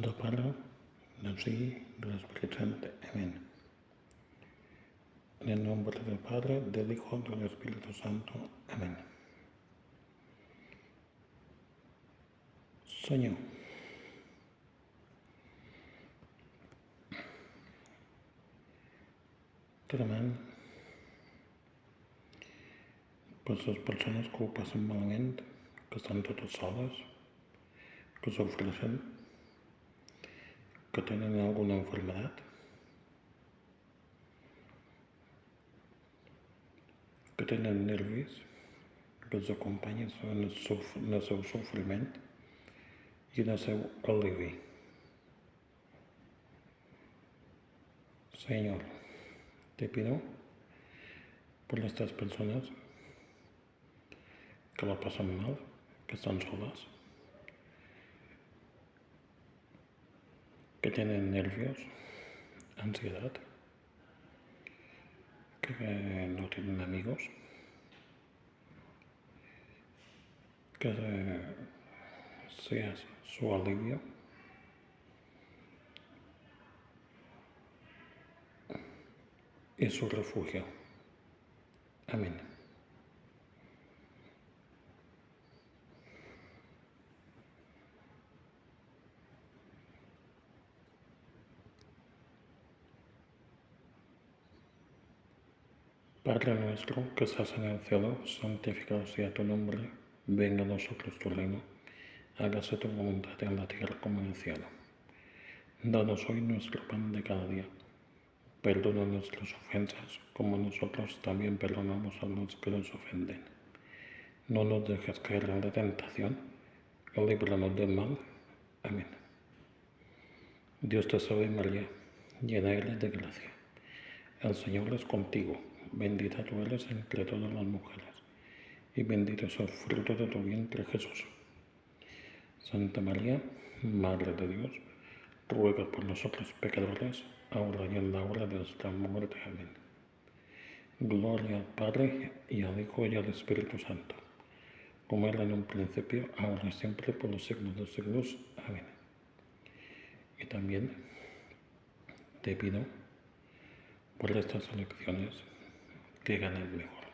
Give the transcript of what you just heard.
Del Padre, del Hijo y del Espíritu Santo. Amén. En el nombre del Padre, del Hijo y del Espíritu Santo. Amén. Senyor, te demano per les persones que ho passen malament, que estan totes soles, que sofreixen, que tenen alguna enfermedad, que tenen nervis, que els acompanyin en el seu sofriment i en el seu alivi. Señor, te pido por estas personas que lo pasan mal, que están solas, que tienen nervios, ansiedad, que no tienen amigos, que seas su alivio y su refugio. Amén. Padre nuestro que estás en el cielo, santificado sea tu nombre, venga a nosotros tu reino, hágase tu voluntad en la tierra como en el cielo. Danos hoy nuestro pan de cada día. Perdona nuestras ofensas, como nosotros también perdonamos a los que nos ofenden. No nos dejes caer en la tentación, y líbranos del mal. Amén. Dios te salve María, llena eres de gracia. El Señor es contigo, bendita tú eres entre todas las mujeres, y bendito es el fruto de tu vientre Jesús. Santa María, Madre de Dios, ruega por nosotros pecadores, ahora y en la hora de nuestra muerte. Amén. Gloria al Padre, y al Hijo, y al Espíritu Santo, como era en un principio, ahora y siempre, por los siglos de los siglos. Amén. Y también te pido por estas elecciones que ganen mejor.